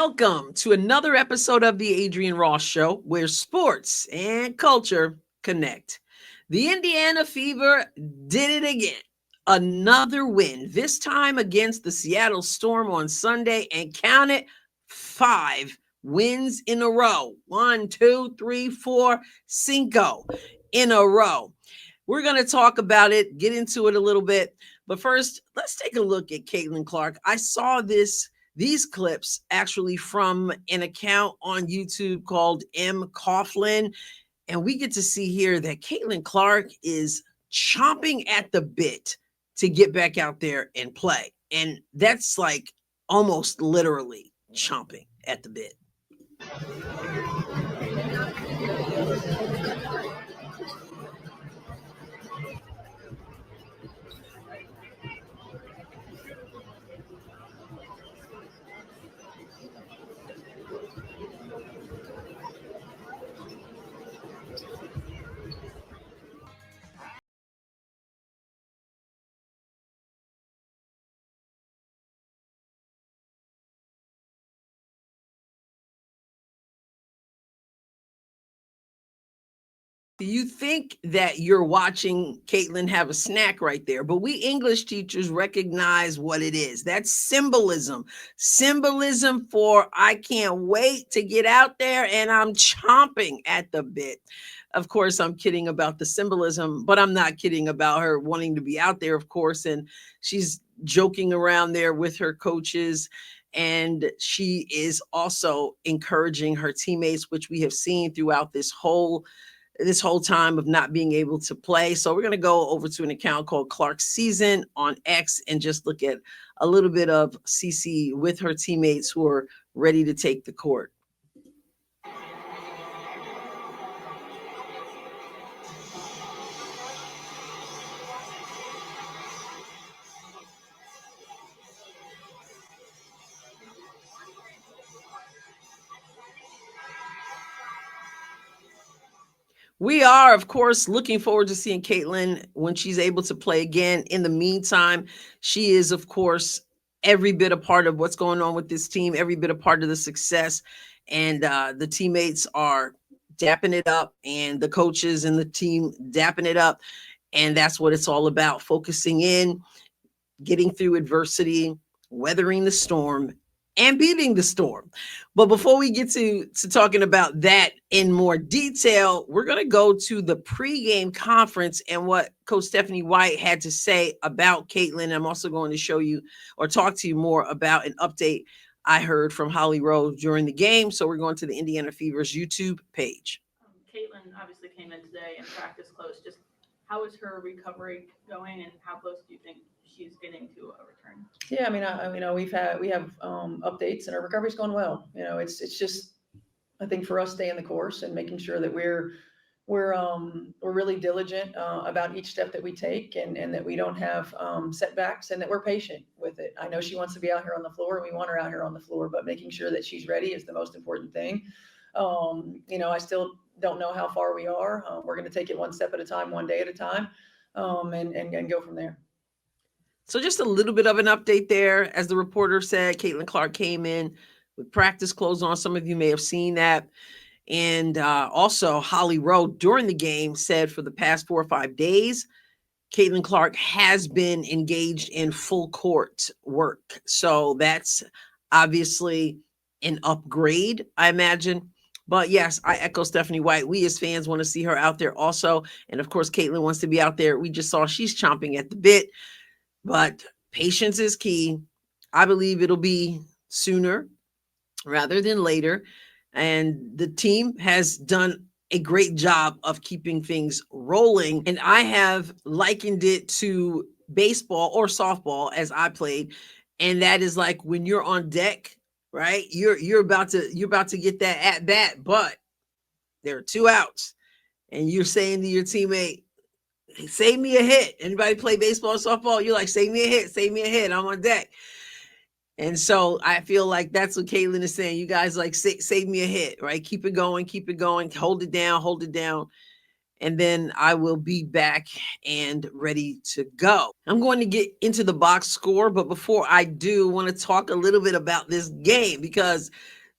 Welcome to another episode of the Adrienne Ross Show, where sports and culture connect. The Indiana Fever did it again. Another win, this time against the Seattle Storm on Sunday, and count it, 5 wins in a row. 1, 2, 3, 4, 5 in a row. We're going to talk about it, get into it a little bit. But first, let's take a look at Caitlin Clark. I saw these clips actually from an account on YouTube called M. Coughlin. And we get to see here that Caitlin Clark is chomping at the bit to get back out there and play. And that's like almost literally chomping at the bit. You think that you're watching Caitlin have a snack right there, but we English teachers recognize what it is. That's symbolism. Symbolism for I can't wait to get out there and I'm chomping at the bit. Of course, I'm kidding about the symbolism, but I'm not kidding about her wanting to be out there, of course. And she's joking around there with her coaches. And she is also encouraging her teammates, which we have seen throughout this whole time of not being able to play. So we're going to go over to an account called Clark's Season on X and just look at a little bit of CC with her teammates who are ready to take the court. We are, of course, looking forward to seeing Caitlin when she's able to play again. In the meantime, she is, of course, every bit a part of what's going on with this team, every bit a part of the success. And the teammates are dapping it up, and the coaches and the team dapping it up. And that's what it's all about, focusing in, getting through adversity, weathering the storm, and beating the storm. But before we get to talking about that in more detail, we're going to go to the pregame conference and what Coach Stephanie White had to say about Caitlin. I'm also going to show you or talk to you more about an update I heard from Holly Rowe during the game. So we're going to the Indiana Fever's YouTube page. Caitlin obviously came in today and practiced close. Just how is her recovery going, and how close do you think she's getting to a return? Yeah, we have updates, and our recovery's going well. It's just, I think, for us staying the course and making sure that we're really diligent about each step that we take, and that we don't have setbacks, and that we're patient with it. I know she wants to be out here on the floor, and we want her out here on the floor, but making sure that she's ready is the most important thing. I still don't know how far we are. We're going to take it one step at a time, one day at a time, and go from there. So just a little bit of an update there. As the reporter said, Caitlin Clark came in with practice clothes on. Some of you may have seen that. And also Holly Rowe during the game said for the past 4 or 5 days, Caitlin Clark has been engaged in full court work. So that's obviously an upgrade, I imagine. But yes, I echo Stephanie White. We as fans want to see her out there also. And of course, Caitlin wants to be out there. We just saw she's chomping at the bit. But patience is key. I believe it'll be sooner rather than later. And the team has done a great job of keeping things rolling. And I have likened it to baseball or softball as I played. And that is like when you're on deck, right? You're about to get that at bat, but there are 2 outs. And you're saying to your teammate, save me a hit. Anybody play baseball or softball? You're like, save me a hit. I'm on deck. And so I feel like that's what Caitlin is saying. You guys like save me a hit, right? Keep it going, hold it down. and then I will be back and ready to go. I'm going to get into the box score, but before I do, I want to talk a little bit about this game because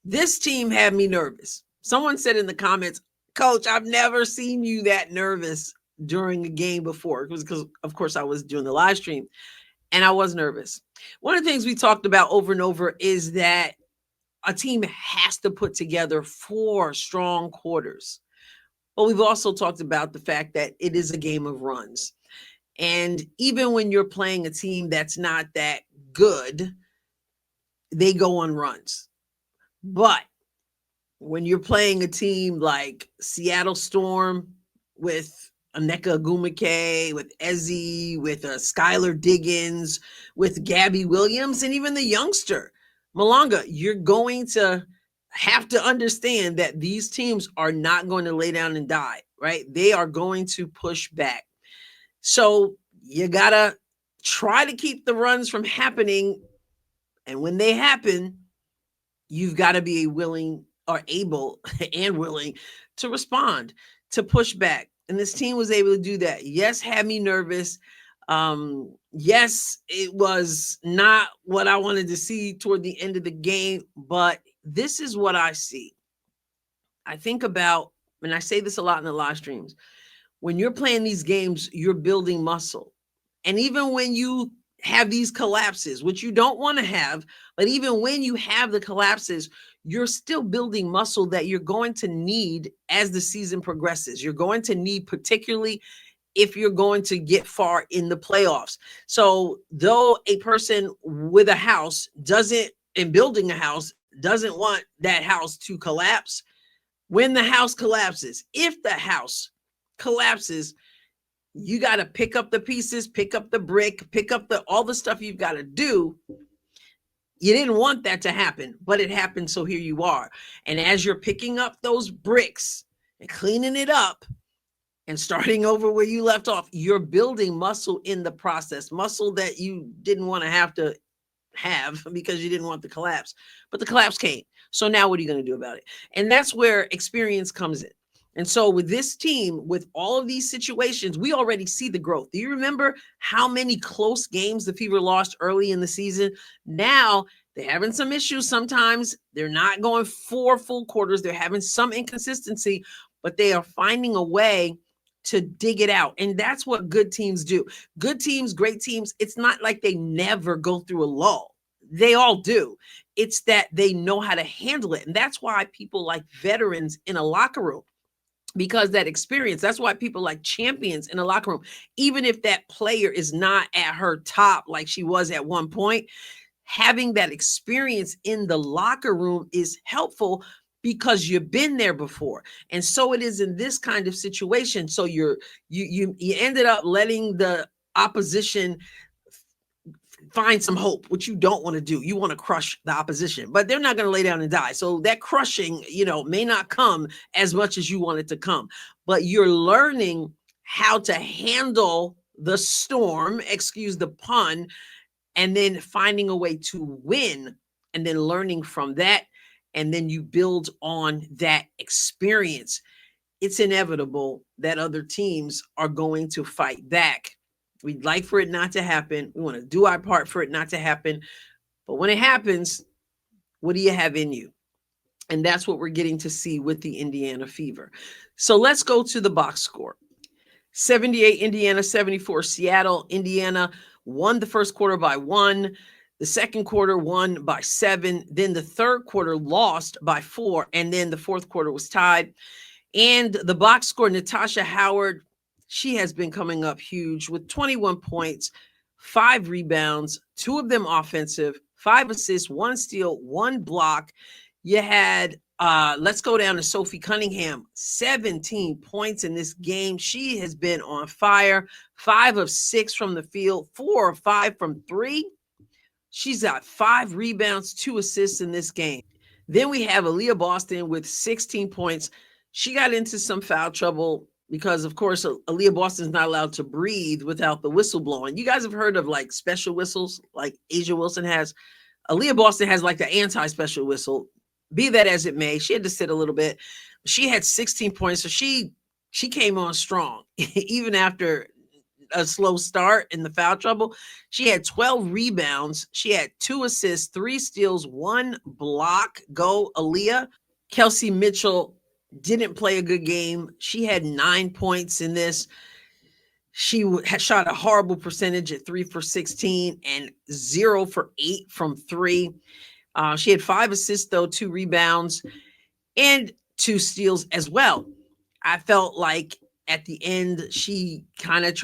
this team had me nervous. Someone said in the comments, Coach, I've never seen you that nervous during a game before. It was because, of course, I was doing the live stream and I was nervous. One of the things we talked about over and over is that a team has to put together 4 strong quarters. But we've also talked about the fact that it is a game of runs. And even when you're playing a team that's not that good, they go on runs. But when you're playing a team like Seattle Storm with Aneka Agumake, with Ezzy, with Skylar Diggins, with Gabby Williams, and even the youngster, Malanga, you're going to have to understand that these teams are not going to lay down and die, right? They are going to push back. So you got to try to keep the runs from happening. And when they happen, you've got to be willing or able and willing to respond, to push back. And this team was able to do that. Yes, had me nervous. Yes, it was not what I wanted to see toward the end of the game, but this is what I see. I think about, and I say this a lot in the live streams, when you're playing these games, you're building muscle. And even when you have these collapses, which you don't want to have, but even when you have the collapses, you're still building muscle that you're going to need as the season progresses. You're going to need, particularly if you're going to get far in the playoffs. So though a person with a house doesn't, in building a house, doesn't want that house to collapse, when the house collapses, if the house collapses, you got to pick up the pieces, pick up the brick, pick up all the stuff you've got to do. You didn't want that to happen, but it happened. So here you are. And as you're picking up those bricks and cleaning it up and starting over where you left off, you're building muscle in the process, muscle that you didn't want to have because you didn't want the collapse, but the collapse came. So now what are you going to do about it? And that's where experience comes in. And so with this team, with all of these situations, we already see the growth. Do you remember how many close games the Fever lost early in the season? Now they're having some issues. Sometimes they're not going 4 full quarters. They're having some inconsistency, but they are finding a way to dig it out. And that's what good teams do. Good teams, great teams, it's not like they never go through a lull. They all do. It's that they know how to handle it. And that's why people like veterans in a locker room, because that experience, that's why people like champions in a locker room, even if that player is not at her top like she was at one point, having that experience in the locker room is helpful because you've been there before. And so it is in this kind of situation. So you ended up letting the opposition find some hope, which you don't want to do. You want to crush the opposition, but they're not going to lay down and die. So that crushing, may not come as much as you want it to come, but you're learning how to handle the storm, excuse the pun, and then finding a way to win and then learning from that. And then you build on that experience. It's inevitable that other teams are going to fight back. We'd like for it not to happen. We want to do our part for it not to happen. But when it happens, what do you have in you? And that's what we're getting to see with the Indiana Fever. So let's go to the box score. 78 Indiana, 74 Seattle. Indiana won the first quarter by 1. The second quarter won by 7. Then the third quarter lost by 4. And then the fourth quarter was tied. And the box score, Natasha Howard, she has been coming up huge with 21 points, 5 rebounds, 2 of them offensive, 5 assists, 1 steal, 1 block. You had, let's go down to Sophie Cunningham, 17 points in this game. She has been on fire, 5 of 6 from the field, 4 of 5 from 3. She's got 5 rebounds, 2 assists in this game. Then we have Aaliyah Boston with 16 points. She got into some foul trouble because, of course, Aaliyah Boston is not allowed to breathe without the whistle blowing. You guys have heard of like special whistles like Asia Wilson has. Aaliyah Boston has like the anti-special whistle. Be that as it may, she had to sit a little bit. She had 16 points, so she she came on strong, even after a slow start in the foul trouble. She had 12 rebounds. She had 2 assists, 3 steals, 1 block. Go, Aaliyah. Kelsey Mitchell didn't play a good game. She had 9 points in this. She had shot a horrible percentage at 3 for 16 and 0 for 8 from 3. She had 5 assists, though, 2 rebounds, and 2 steals as well. I felt like at the end, she kind of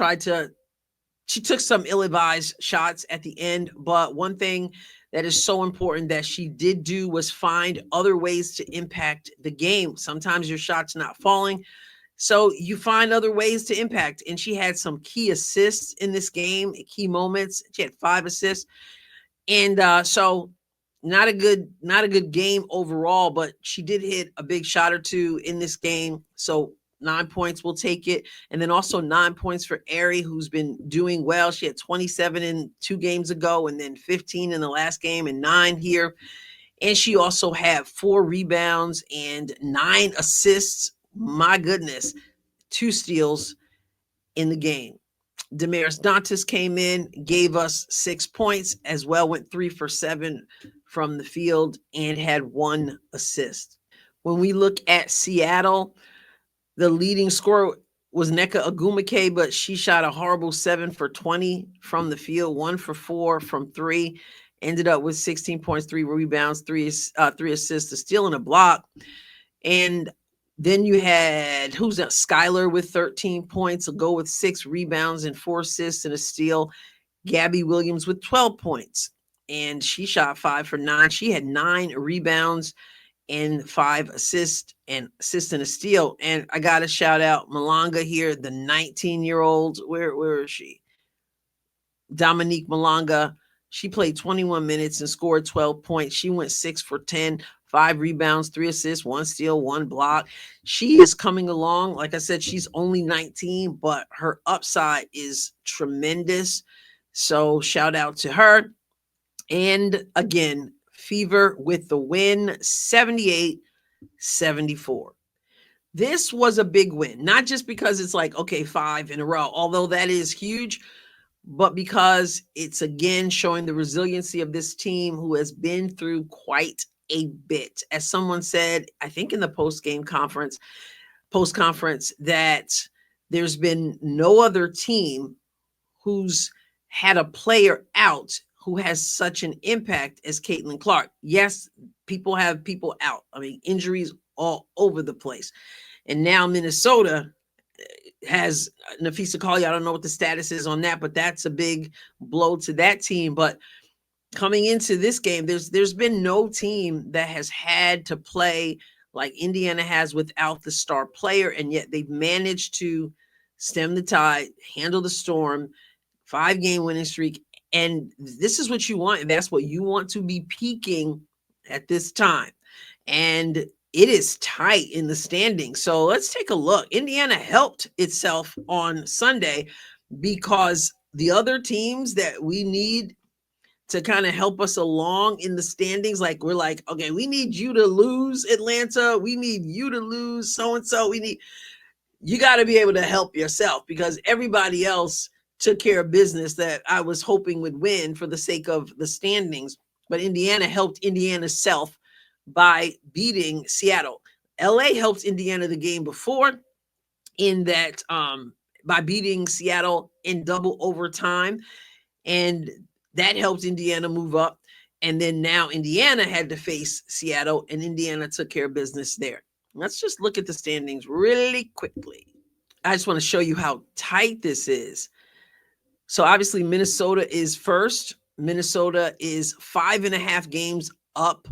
she took some ill-advised shots at the end, but one thing that is so important that she did do was find other ways to impact the game. Sometimes your shot's not falling, so you find other ways to impact. And she had some key assists in this game, key moments. She had 5 assists. And so not a good game overall, but she did hit a big shot or 2 in this game. So 9 points, we'll take it. And then also 9 points for Ari, who's been doing well. She had 27 in 2 games ago, and then 15 in the last game and 9 here. And she also had 4 rebounds and 9 assists. My goodness, 2 steals in the game. Damaris Dantas came in, gave us 6 points as well, went 3 for 7 from the field and had 1 assist. When we look at Seattle, the leading scorer was Nneka Ogwumike, but she shot a horrible 7 for 20 from the field, 1 for 4 from 3, ended up with 16 points, 3 rebounds, 3 assists, a steal and a block. And then you had, who's that? Skylar with 13 points, a go with 6 rebounds and 4 assists and a steal. Gabby Williams with 12 points, and she shot 5 for 9. She had 9 rebounds and 5 assists and a steal. And I got to shout out Malanga here, the 19-year-old. Where is she? Dominique Malanga. She played 21 minutes and scored 12 points. She went 6 for 10. 5 rebounds, 3 assists, 1 steal, 1 block. She is coming along. Like I said, she's only 19, but her upside is tremendous. So shout out to her. And again, Fever with the win, 78-74. This was a big win, not just because it's like, okay, 5 in a row, although that is huge, but because it's again showing the resiliency of this team who has been through quite a bit. As someone said, I think in the post conference, that there's been no other team who's had a player out who has such an impact as Caitlin Clark. Yes, people have people out. I mean, injuries all over the place. And now Minnesota has Nafisa Collier. I don't know what the status is on that, but that's a big blow to that team. But coming into this game, there's been no team that has had to play like Indiana has without the star player, and yet they've managed to stem the tide, handle the storm, 5-game winning streak. And this is what you want, and that's what you want to be peaking at this time. And it is tight in the standings. So let's take a look. Indiana helped itself on Sunday because the other teams that we need to kind of help us along in the standings, like we're like, okay, we need you to lose, Atlanta. We need you to lose so-and-so. You got to be able to help yourself because everybody else took care of business that I was hoping would win for the sake of the standings. But Indiana helped Indiana's self by beating Seattle. LA helped Indiana the game before in that by beating Seattle in double overtime. And that helped Indiana move up. And then now Indiana had to face Seattle, and Indiana took care of business there. Let's just look at the standings really quickly. I just want to show you how tight this is. So obviously Minnesota is first. Minnesota is 5.5 games up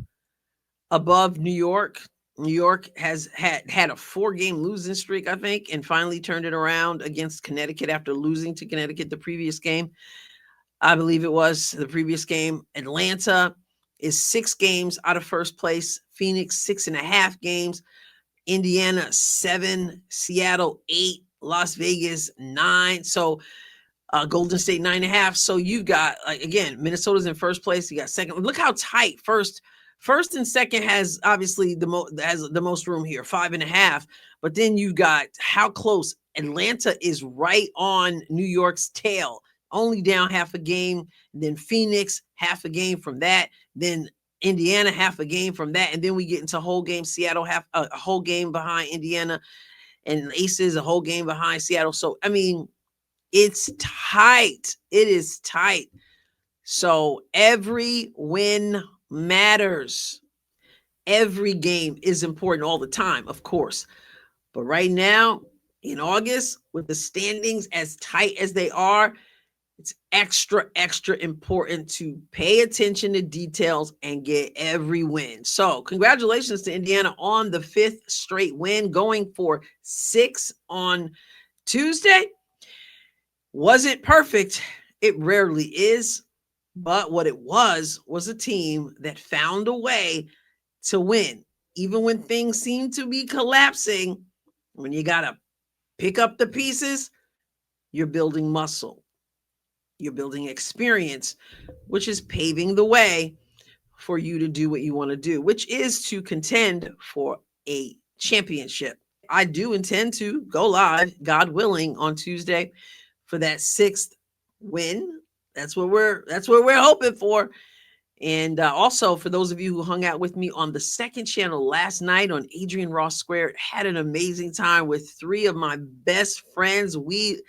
above New York. New York has had a 4-game losing streak, I think, and finally turned it around against Connecticut after losing to Connecticut the previous game. I believe it was the previous game. Atlanta is 6 games out of first place. Phoenix, 6.5 games. Indiana, 7. Seattle, 8. Las Vegas, 9. So Golden State, 9.5. So you've got, again, Minnesota's in first place. You got second. Look how tight first First and second has obviously has the most room here, 5.5. But then you got how close Atlanta is right on New York's tail, only down half a game. Then Phoenix, half a game from that. Then Indiana, half a game from that. And then we get into whole game. Seattle, half a whole game behind Indiana. And Aces, a whole game behind Seattle. So, I mean, it's tight. It is tight. So every win matters. Every game is important all the time, of course. But right now, in August, with the standings as tight as they are, it's extra, extra important to pay attention to details and get every win. So congratulations to Indiana on the 5th straight win, going for 6 on Tuesday. Was it perfect? It rarely is. But what it was a team that found a way to win. Even when things seem to be collapsing, when you got to pick up the pieces, you're building muscle. You're building experience, which is paving the way for you to do what you want to do, which is to contend for a championship. I do intend to go live, God willing, on Tuesday for that 6th win. That's what we're hoping for. And also, for those of you who hung out with me on the second channel last night on Adrienne Ross Squared, had an amazing time with 3 of my best friends. We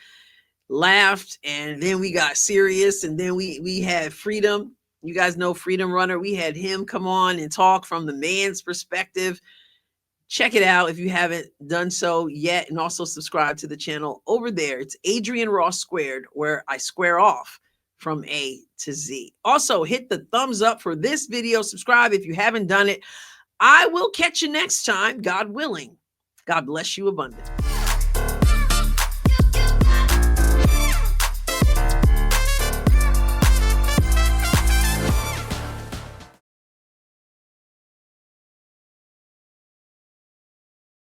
laughed, and then we got serious, and then we had Freedom. You guys know Freedom Runner. We had him come on and talk from the man's perspective. Check it out if you haven't done so yet, and also subscribe to the channel over there. It's Adrienne Ross Squared, where I square off from A to Z. Also, hit the thumbs up for this video. Subscribe if you haven't done it. I will catch you next time, God willing. God bless you abundantly.